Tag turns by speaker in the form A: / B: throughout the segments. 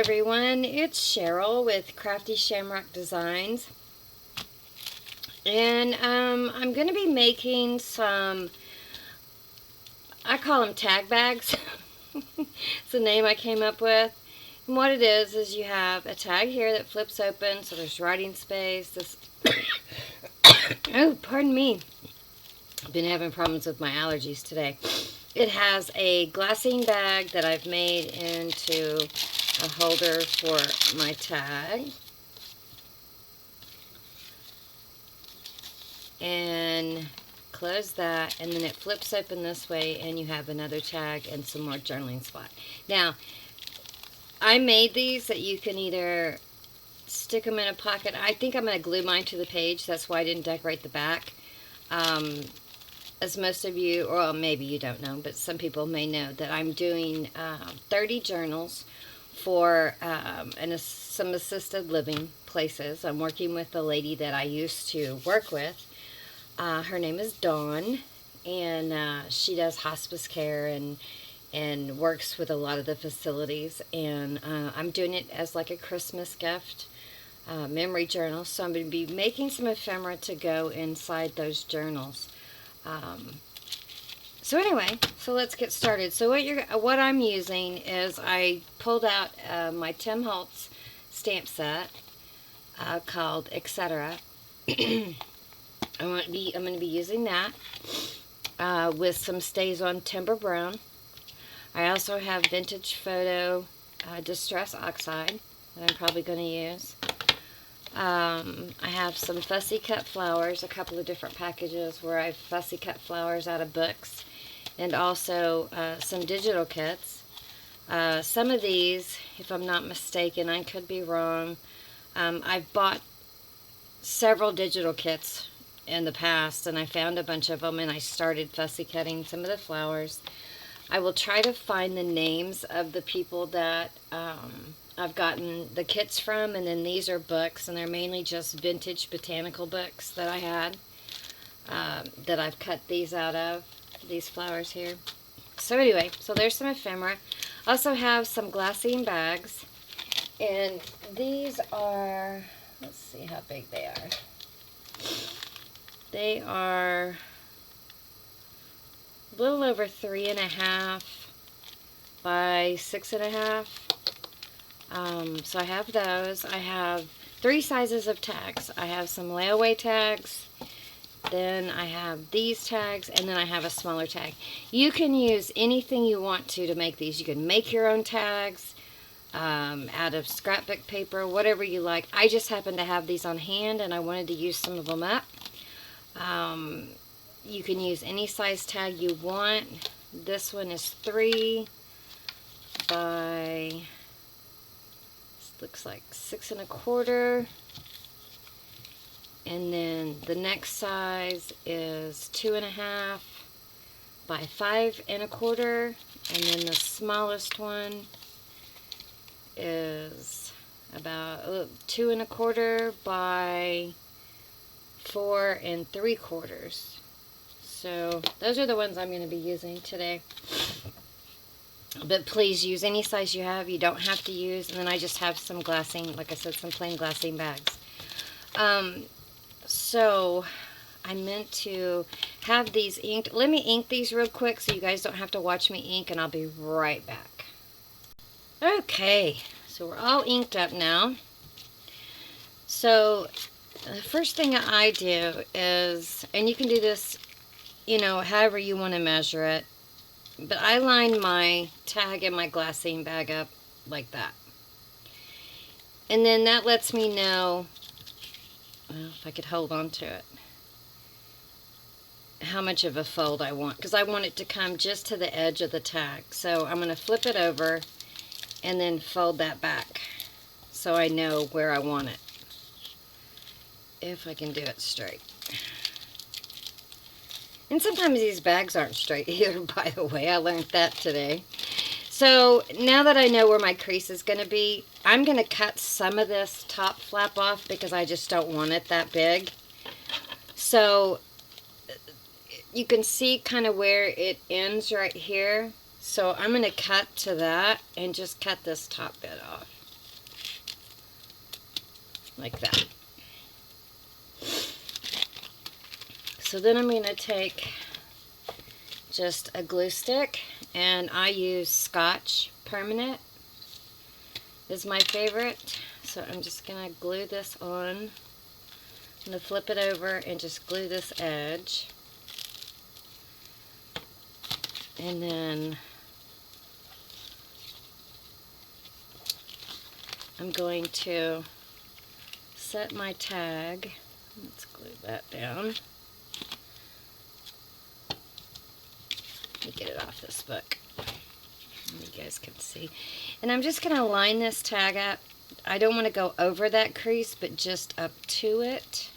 A: everyone, it's Cheryl with Crafty Shamrock Designs, and I'm going to be making some, I call them tag bags. It's the name I came up with. And what it is you have a tag here that flips open, so there's writing space. This oh, pardon me. I've been having problems with my allergies today. It has a glassine bag that I've made into a holder for my tag. And close that, and then it flips open this way, and you have another tag and some more journaling spot. Now, I made these that you can either stick them in a pocket. I think I'm going to glue mine to the page. That's why I didn't decorate the back. As most of you, or maybe you don't know, but some people may know that I'm doing 30 journals for some assisted living places. I'm working with a lady that I used to work with. Her name is Dawn, and she does hospice care and works with a lot of the facilities. And I'm doing it as like a Christmas gift memory journal. So I'm going to be making some ephemera to go inside those journals. So anyway, so let's get started. So what I'm using is I pulled out my Tim Holtz stamp set called Etc. I'm going to be using that with some StazOn Timber Brown. I also have Vintage Photo Distress Oxide that I'm probably going to use. I have some fussy cut flowers, a couple of different packages where I've fussy cut flowers out of books, and also some digital kits. Some of these, if I'm not mistaken, I could be wrong, I've bought several digital kits in the past, and I found a bunch of them, and I started fussy cutting some of the flowers. I will try to find the names of the people that I've gotten the kits from, and then these are books, and they're mainly just vintage botanical books that I had, that I've cut these out of, these flowers here. So anyway, so there's some ephemera. I also have some glassine bags, and these are, let's see how big they are. They are a little over 3.5 by 6.5. So I have those. I have 3 sizes of tags. I have some layaway tags, then I have these tags, and then I have a smaller tag. You can use anything you want to make these. You can make your own tags out of scrapbook paper, whatever you like. I just happen to have these on hand, and I wanted to use some of them up. You can use any size tag you want. This one is 3 by, looks like 6.25, and then the next size is 2.5 by 5.25, and then the smallest one is about 2.25 by 4.75. So those are the ones I'm going to be using today. But please use any size you have. You don't have to use. And then I just have some glassine, like I said, some plain glassine bags. So I meant to have these inked. Let me ink these real quick so you guys don't have to watch me ink, and I'll be right back. Okay, so we're all inked up now. So the first thing I do is, and you can do this, you know, however you want to measure it, but I line my tag and my glassine bag up like that. And then that lets me know, well, if I could hold on to it, how much of a fold I want, because I want it to come just to the edge of the tag. So I'm going to flip it over and then fold that back so I know where I want it, if I can do it straight. And sometimes these bags aren't straight either, by the way. I learned that today. So now that I know where my crease is going to be, I'm going to cut some of this top flap off because I just don't want it that big. So you can see kind of where it ends right here. So I'm going to cut to that and just cut this top bit off. like that. So then I'm going to take just a glue stick, and I use Scotch Permanent is my favorite. So I'm just going to glue this on. I'm going to flip it over and just glue this edge. And then I'm going to set my tag. Let's glue that down. Let me get it off this book. You guys can see. And I'm just going to line this tag up. I don't want to go over that crease, but just up to it.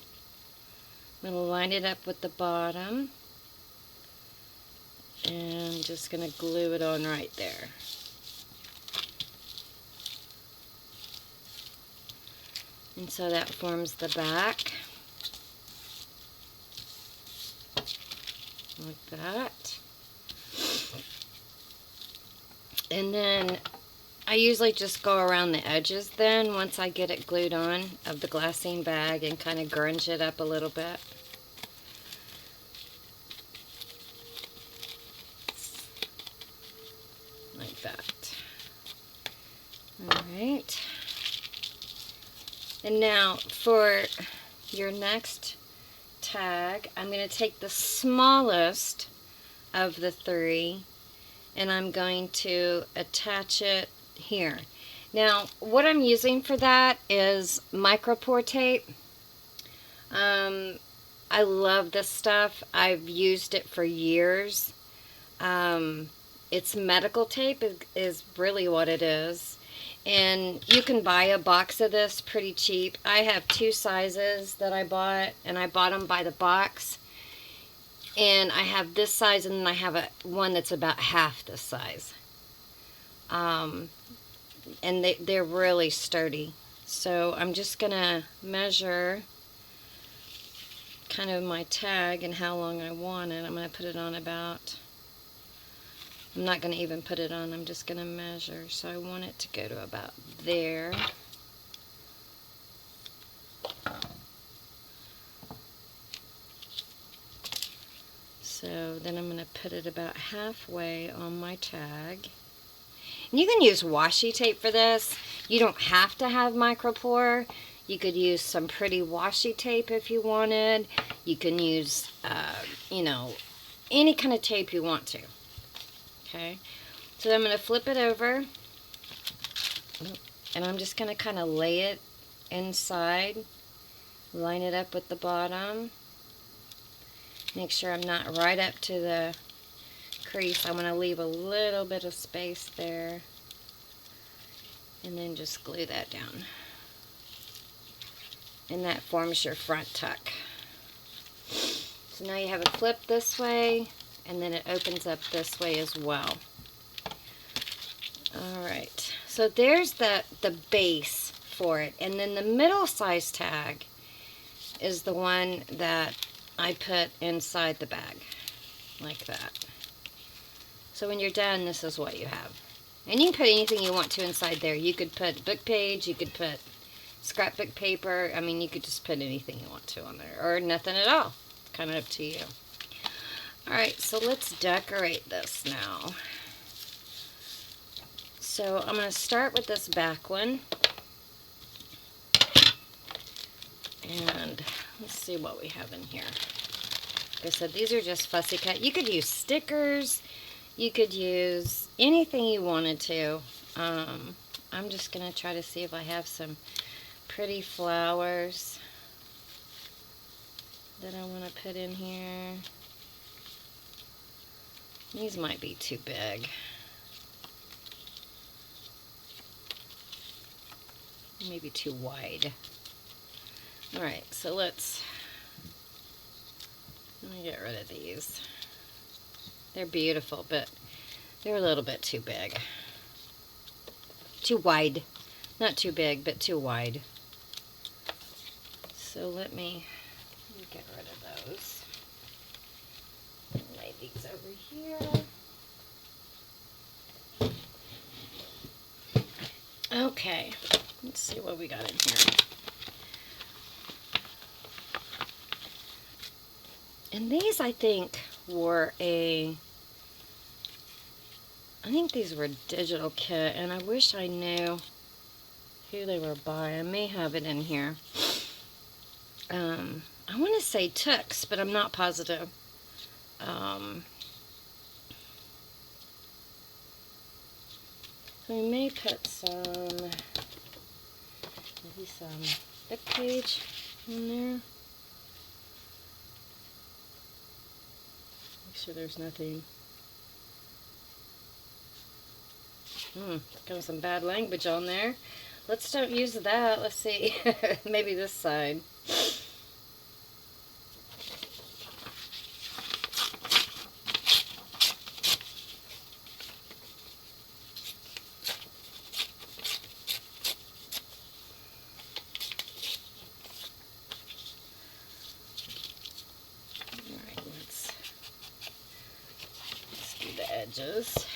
A: I'm going to line it up with the bottom. And just going to glue it on right there. And so that forms the back. Like that. And then I usually just go around the edges then once I get it glued on of the glassine bag and kind of grunge it up a little bit. Like that. Alright. And now for your next tag, I'm going to take the smallest of the three and I'm going to attach it here. Now what I'm using for that is micropore tape. I love this stuff. I've used it for years. It's medical tape is really what it is. And you can buy a box of this pretty cheap. I have two sizes that I bought, and I bought them by the box. And I have this size, and then I have one that's about half this size. And they're really sturdy. So I'm just going to measure kind of my tag and how long I want it. I'm going to put it on about... I'm not going to even put it on, I'm just going to measure. So I want it to go to about there. So then I'm going to put it about halfway on my tag. And you can use washi tape for this. You don't have to have micropore. You could use some pretty washi tape if you wanted. You can use, you know, any kind of tape you want to. Okay, so I'm going to flip it over, and I'm just going to kind of lay it inside, line it up with the bottom, make sure I'm not right up to the crease. I'm going to leave a little bit of space there, and then just glue that down. And that forms your front tuck. So now you have it flipped this way, and then it opens up this way as well. Alright, so there's the base for it. And then the middle size tag is the one that I put inside the bag, like that. So when you're done, this is what you have. And you can put anything you want to inside there. You could put book page, you could put scrapbook paper. I mean, you could just put anything you want to on there, or nothing at all. It's kind of up to you. Alright, so let's decorate this now. So I'm going to start with this back one. And let's see what we have in here. Like I said, these are just fussy cut. You could use stickers. You could use anything you wanted to. I'm just going to try to see if I have some pretty flowers that I want to put in here. These might be too big. Maybe too wide. Alright, so let me get rid of these. They're beautiful, but they're a little bit too big. Too wide. Not too big, but too wide. So let me get rid of those. Lay these over here. Okay, let's see what we got in here. And these, I think, were I think these were a digital kit, and I wish I knew who they were by. I may have it in here. I want to say Tux, but I'm not positive. We may put maybe some book page in there. Make sure there's nothing. Got some bad language on there. Let's don't use that. Let's see. Maybe this side. Alright, let's do the edges.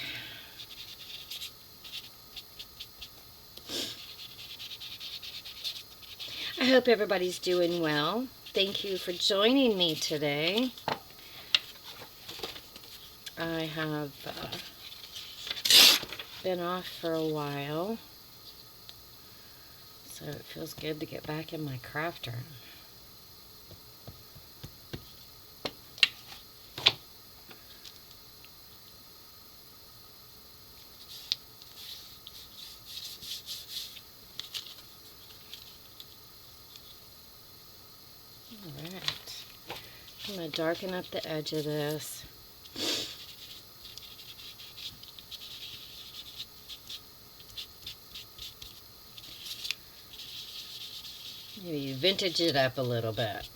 A: I hope everybody's doing well. Thank you for joining me today. I have been off for a while, so it feels good to get back in my craft room. Alright, I'm going to darken up the edge of this. Maybe vintage it up a little bit.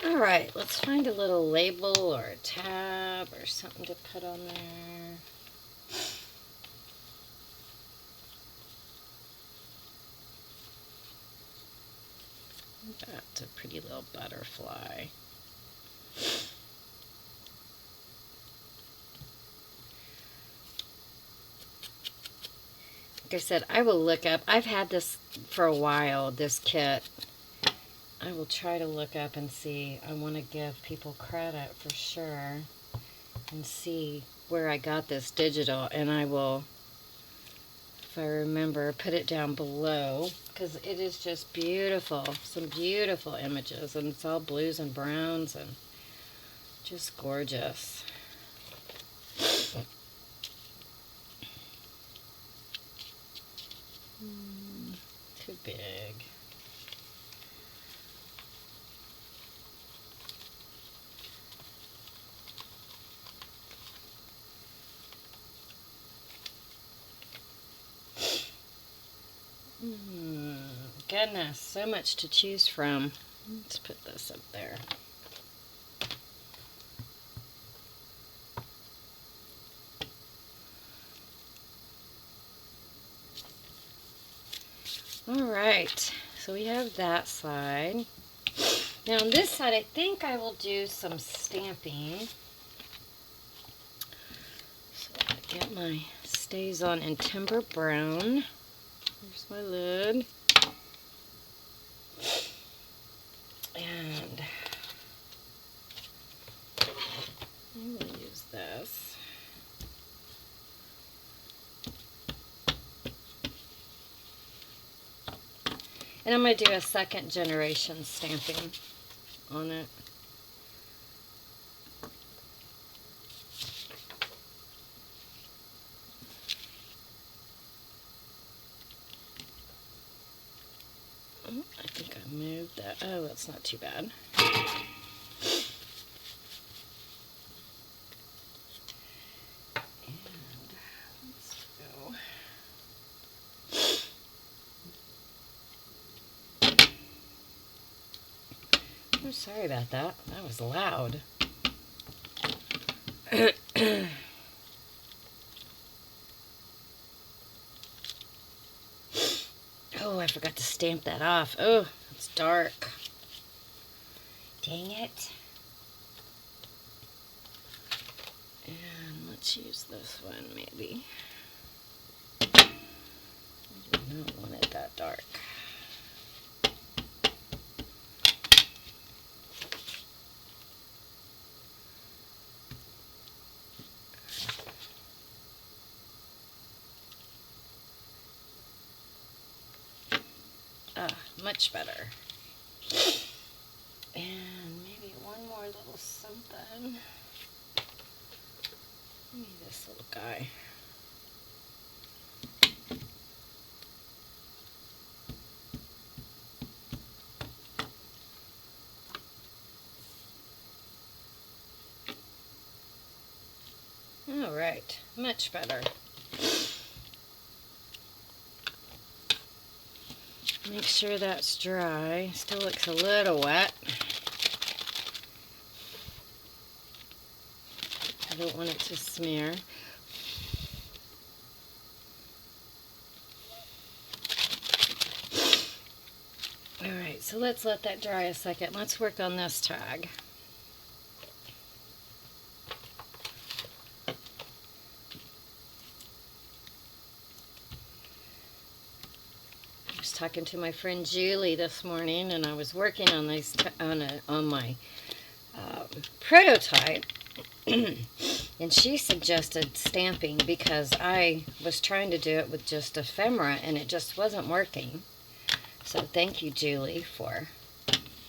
A: Alright, let's find a little label or a tab or something to put on there. That's a pretty little butterfly. Like I said, I will look up. I've had this for a while, this kit. I will try to look up and see. I want to give people credit for sure and see where I got this digital, and I will, if I remember, put it down below, because it is just beautiful. Some beautiful images, and it's all blues and browns and just gorgeous. Too big. Goodness, so much to choose from. Let's put this up there. Alright, so we have that side. Now on this side, I think I will do some stamping. So I'm going to get my StazOn in Timber Brown. Here's my lid. And I'm going to use this. And I'm going to do a second generation stamping on it. I think I moved that. Oh, that's not too bad. I'm sorry about that. That was loud. Oh, I forgot to stamp that off. Oh, it's dark. Dang it. And let's use this one, maybe. I do not want it that dark. Much better. And maybe one more little something. Maybe this little guy. All right, much better. Make sure that's dry. Still looks a little wet. I don't want it to smear. Alright, so let's let that dry a second. Let's work on this tag. Talking to my friend Julie this morning, and I was working on these on my prototype, and she suggested stamping because I was trying to do it with just ephemera and it just wasn't working. So thank you, Julie, for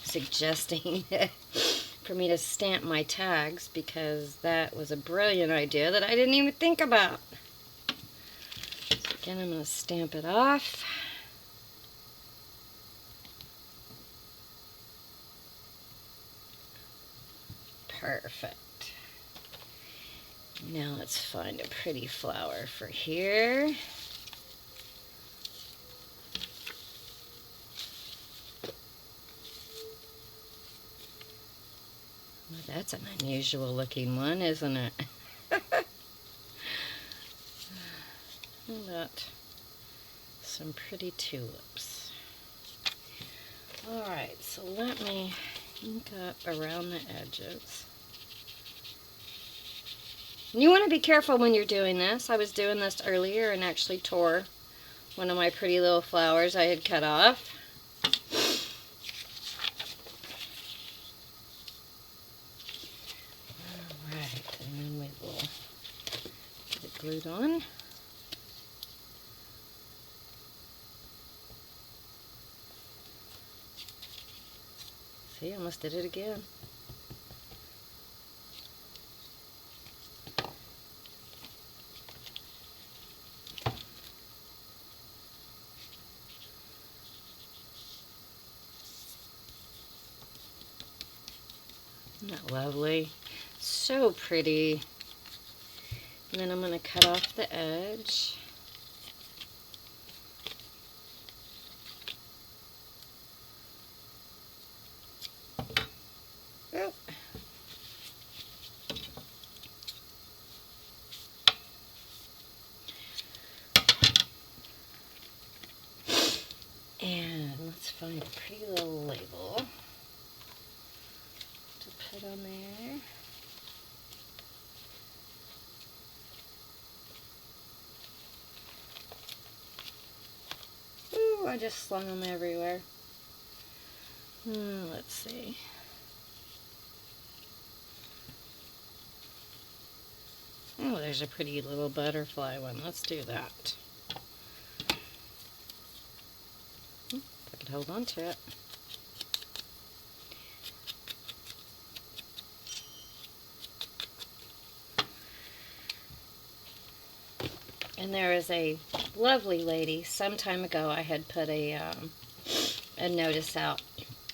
A: suggesting for me to stamp my tags, because that was a brilliant idea that I didn't even think about. So again, I'm going to stamp it off. Perfect. Now let's find a pretty flower for here. Well, that's an unusual looking one, isn't it? And that, some pretty tulips. Alright, so let me ink up around the edges. And you want to be careful when you're doing this. I was doing this earlier and actually tore one of my pretty little flowers I had cut off. Alright, and then we will get it glued on. See, I almost did it again. Isn't that lovely? So pretty. And then I'm going to cut off the edge. Oop. And let's find a pretty little label to put on there. Ooh, I just slung them everywhere. Let's see. Oh, there's a pretty little butterfly one. Let's do that. If I could hold on to it. And there is a lovely lady. Some time ago I had put a notice out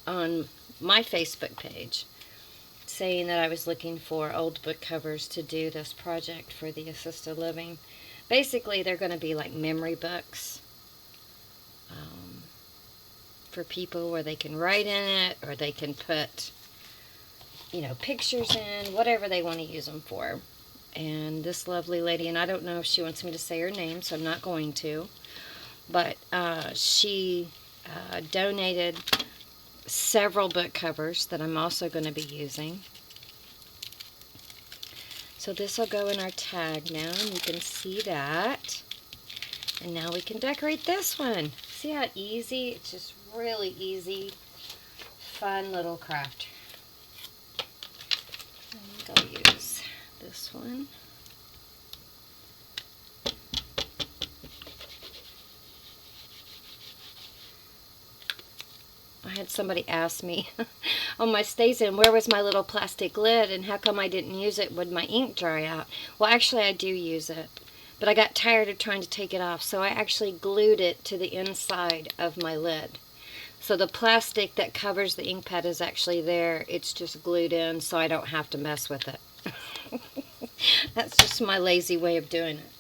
A: on my Facebook page saying that I was looking for old book covers to do this project for the assisted living. Basically, they're going to be like memory books. for people where they can write in it, or they can put, you know, pictures in, whatever they want to use them for. And this lovely lady, and I don't know if she wants me to say her name, so I'm not going to, but she donated several book covers that I'm also going to be using. So this will go in our tag now, and you can see that. And now we can decorate this one. See how easy? It's just really easy, fun little craft. I think I'll use this one. I had somebody ask me on my StazOn, where was my little plastic lid and how come I didn't use it? Would my ink dry out? Well, actually I do use it, but I got tired of trying to take it off, so I actually glued it to the inside of my lid. So the plastic that covers the ink pad is actually there. It's just glued in, so I don't have to mess with it. That's just my lazy way of doing it.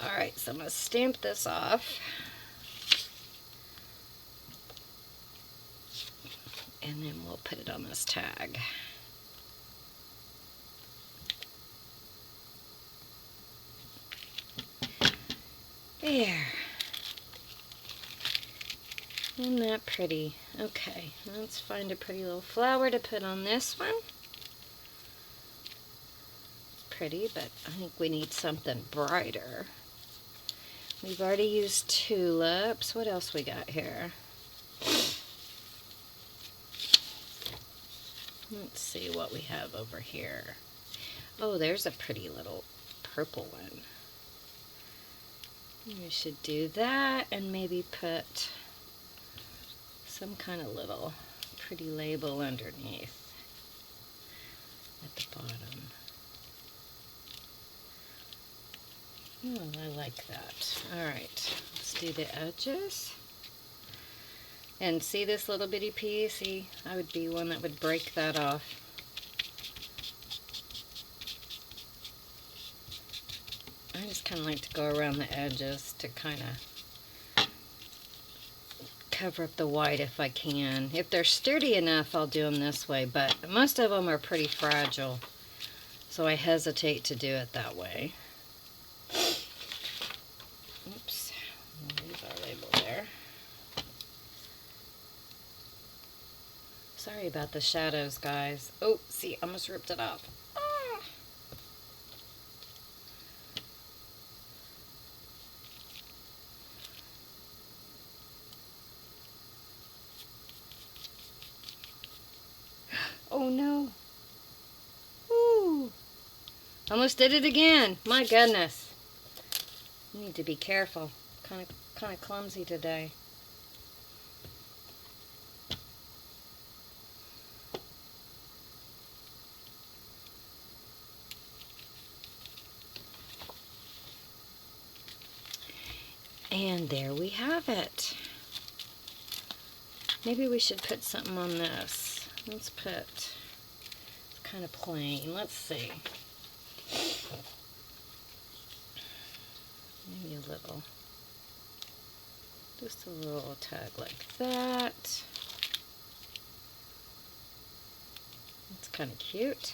A: Alright, so I'm going to stamp this off. And then we'll put it on this tag. There. Isn't that pretty? Okay, let's find a pretty little flower to put on this one. It's pretty, but I think we need something brighter. We've already used tulips. What else we got here? Let's see what we have over here. Oh, there's a pretty little purple one. We should do that and maybe put some kind of little pretty label underneath at the bottom. Oh, I like that. Alright, let's do the edges. And see this little bitty piece? See, I would be one that would break that off. I just kind of like to go around the edges to kind of cover up the white if I can. If they're sturdy enough, I'll do them this way, but most of them are pretty fragile, so I hesitate to do it that way. Oops, we'll use our label there. Sorry about the shadows, guys. Oh, see, I almost ripped it off. Ah. Oh no. Ooh. Almost did it again. My goodness. You need to be careful. Kind of clumsy today. And there we have it. Maybe we should put something on this. Let's put, it's kind of plain. Let's see. Maybe a little, just a little tag like that. It's kind of cute.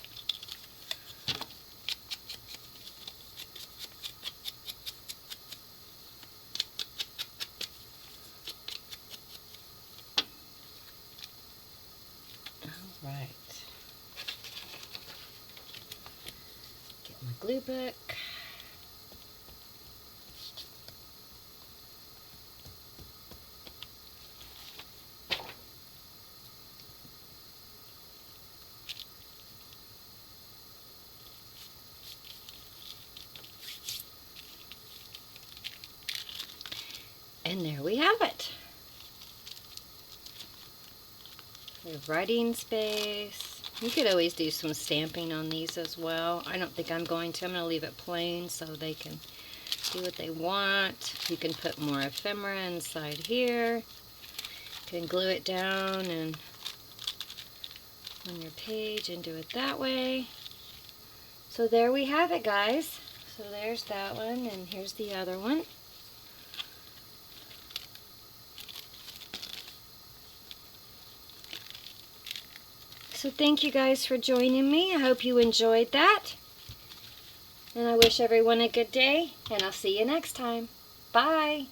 A: Right. Get my glue book. And there we have it. We have writing space. You could always do some stamping on these as well. I don't think I'm going to. I'm going to leave it plain so they can do what they want. You can put more ephemera inside here. You can glue it down and on your page and do it that way. So there we have it, guys. So there's that one, and here's the other one. So thank you guys for joining me. I hope you enjoyed that. And I wish everyone a good day, and I'll see you next time. Bye.